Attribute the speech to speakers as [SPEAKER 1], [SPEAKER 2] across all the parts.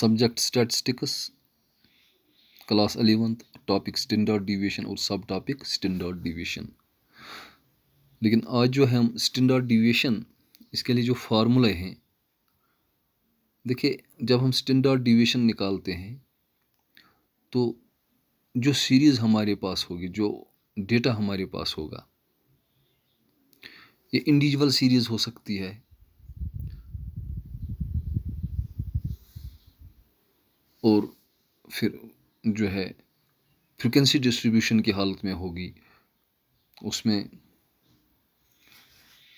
[SPEAKER 1] Subject statistics, class 11th, topic standard deviation और सब topic standard deviation. लेकिन आज जो है हम स्टैंडर्ड डिविएशन, इसके लिए जो फार्मूले हैं, देखिए जब हम स्टैंडर्ड डिविएशन निकालते हैं तो जो सीरीज़ हमारे पास होगी, जो डेटा हमारे पास होगा, ये इंडिविजुअल सीरीज़ हो सकती है, और फिर जो है फ्रीक्वेंसी डिस्ट्रीब्यूशन की हालत में होगी। उसमें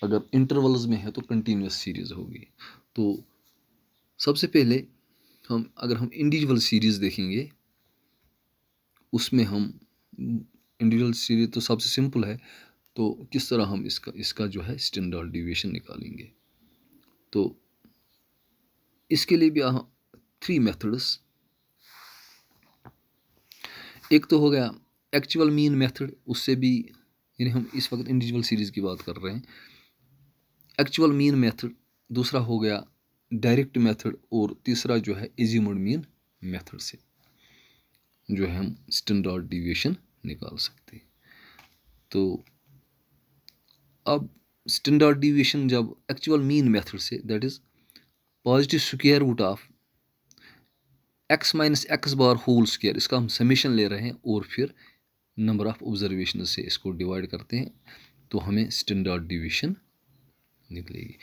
[SPEAKER 1] अगर इंटरवल्स में है तो कंटिन्यूस सीरीज़ होगी। तो सबसे पहले अगर हम इंडिविजुअल सीरीज़ देखेंगे, उसमें हम इंडिविजुअल सीरीज़ तो सबसे सिंपल है, तो किस तरह हम इसका जो है स्टैंडर्ड डिविएशन निकालेंगे। तो इसके लिए भी 3 मेथड्स। एक तो हो गया एक्चुअल मीन मेथड, उससे भी, यानी हम इस वक्त इंडिविजुअल सीरीज़ की बात कर रहे हैं, एक्चुअल मीन मेथड। दूसरा हो गया डायरेक्ट मेथड, और तीसरा जो है एज्यूम्ड मीन मेथड से जो है हम स्टैंडर्ड डिविएशन निकाल सकते हैं। तो अब स्टैंडर्ड डिविएशन जब एक्चुअल मीन मेथड से, that is positive square root of x minus x bar whole square, इसका हम समेशन ले रहे हैं और फिर नंबर ऑफ ऑब्जर्वेशन से इसको डिवाइड करते हैं, तो हमें स्टैंडर्ड डिविएशन निकलेगी।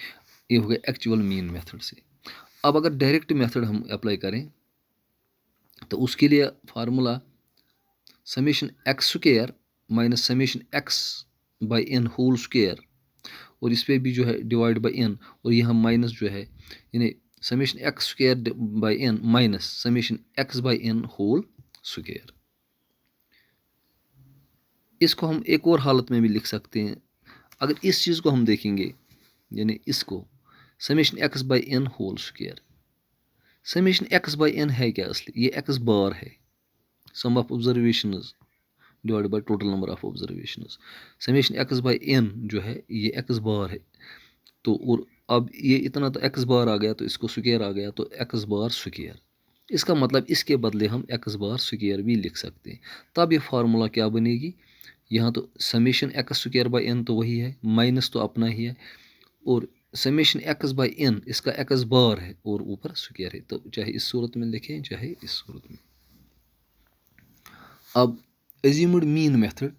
[SPEAKER 1] ये हो गया एक्चुअल मीन मेथड से। अब अगर डायरेक्ट मेथड हम अप्लाई करें तो उसके लिए formula summation x square minus summation x by n whole square, और इस पर भी जो है डिवाइड बाई एन, और यहाँ माइनस जो है, यानी summation x square by n minus summation x by n whole square. इसको हम एक और हालत में भी लिख सकते हैं। अगर इस चीज़ को हम देखेंगे, यानी इसको summation x by n whole square, summation x by n है क्या असली, ये एक्स बार है, sum of observations divide by total number of observations. Summation x by n जो है ये एक्स बार है, तो और अब ये इतना तो एक्स बार आ गया, तो इसको स्क्वायर आ गया, तो एक्स बार स्क्वायर। इसका मतलब इसके बदले हम एक्स बार स्क्वायर भी लिख सकते हैं। तब ये फार्मूला क्या बनेगी, यहाँ तो summation x square by n तो वही है, माइनस तो अपना ही है, और समेशन एक्स बाई एन इसका एक्स बार है और ऊपर स्क्वायर है, तो चाहे इस सूरत में लिखें चाहे इस सूरत में। अब एज्यूम्ड मीन मेथड,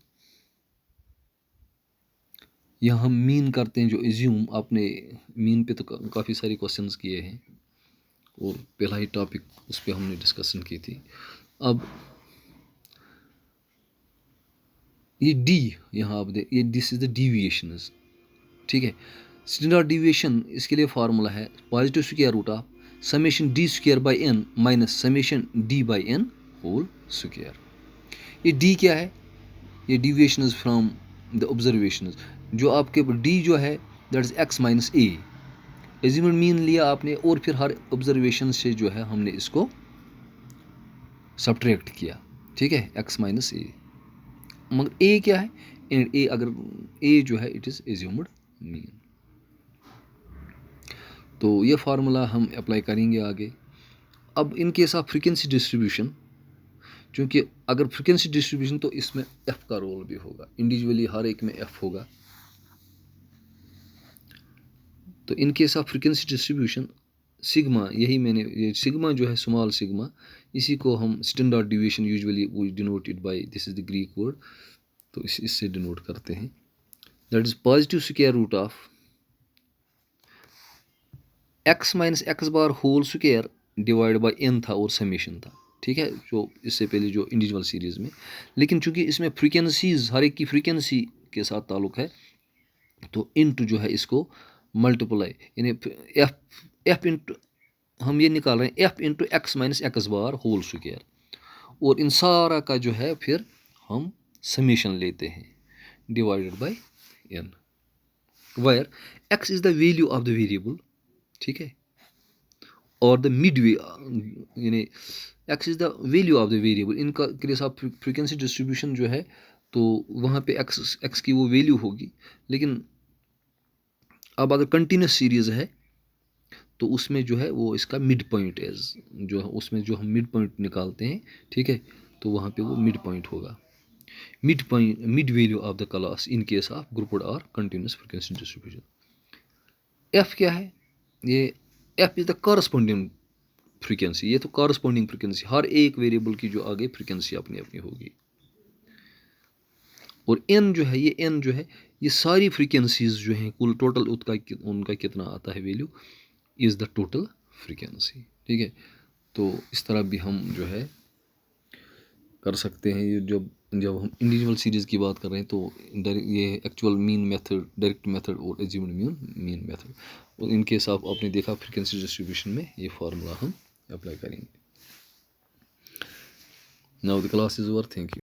[SPEAKER 1] यहाँ हम मीन करते हैं, जो एज्यूम, आपने मीन पे तो काफ़ी सारे क्वेश्चंस किए हैं, और पहला ही टॉपिक उस पर हमने डिस्कशन की थी। अब ये डी, यहाँ आप देख, ये दिस इज द डिविएशंस, ठीक है। स्टैंडर्ड डिविएशन, इसके लिए फार्मूला है positive square root of summation d square by n minus summation d by n whole square. ये डी क्या है, ये डिविएशंस फ्रॉम द ऑब्जर्वेशंस, जो आपके डी जो है that is x minus A, assumed mean लिया आपने, और फिर हर ऑब्जर्वेशन से जो है हमने इसको सब्ट्रैक्ट किया, ठीक है, एक्स माइनस ए। मगर ए क्या है, एंड ए, अगर ए जो है इट इज़ एज्यूम्ड मीन। तो ये फार्मूला हम अप्लाई करेंगे आगे। अब in case of frequency distribution, क्योंकि अगर फ्रीक्वेंसी डिस्ट्रीब्यूशन तो इसमें एफ का रोल भी होगा, इंडिविजुअली हर एक में एफ होगा। तो in case of frequency distribution sigma, यही मैंने, ये सिग्मा जो है स्मॉल सिग्मा, इसी को हम standard deviation usually we denoted by, this is the Greek word, तो इससे डिनोट करते हैं, that is positive square root of x minus x bar whole square divide by n था और समेशन था, ठीक है, जो इससे पहले जो इंडिविजुअल सीरीज में। लेकिन चूंकि इसमें फ्रीक्वेंसीज, हर एक की फ्रीक्वेंसी के साथ ताल्लुक है, तो इंटू जो है इसको मल्टीप्लाई, यानी एफ इंटू, हम ये निकाल रहे हैं f into x minus x bar whole square, और इन सारा का जो है फिर हम समेशन लेते हैं divided by n, where x is the value of the variable, ठीक है, और द मिड वे, यानी x is the value of the variable. इनका केस ऑफ फ्रीक्वेंसी डिस्ट्रीब्यूशन जो है, तो वहाँ पे एक्स की वो वैल्यू होगी। लेकिन अब अगर कंटिन्यूस सीरीज है तो उसमें जो है वो इसका मिड पॉइंट एज जो है उसमें जो हम मिड पॉइंट निकालते हैं, ठीक है, तो वहाँ पे वो मिड पॉइंट होगा, mid value of the class in case of grouped और कंटिन्यूस फ्रीक्वेंसी डिस्ट्रीब्यूशन। एफ क्या है, ये F is the corresponding frequency, ये तो कॉरस्पॉन्डिंग फ्रीक्वेंसी, हर एक वेरिएबल की जो आगे फ्रीक्वेंसी अपनी अपनी होगी। और एन जो है, ये एन जो है ये सारी फ्रीक्वेंसीज जो हैं कुल टोटल उनका कितना आता है value, is the total frequency, ठीक है। तो इस तरह भी हम जो है कर सकते हैं। ये जब जब हम इंडिविजुअल सीरीज़ की बात कर रहे हैं तो ये actual mean method, direct method और एज्यूम्ड मीन मेथड, और इनके साथ आपने देखा फ्रीक्वेंसी डिस्ट्रीब्यूशन में ये फार्मूला हम अप्लाई करेंगे। Now the class is over, thank you.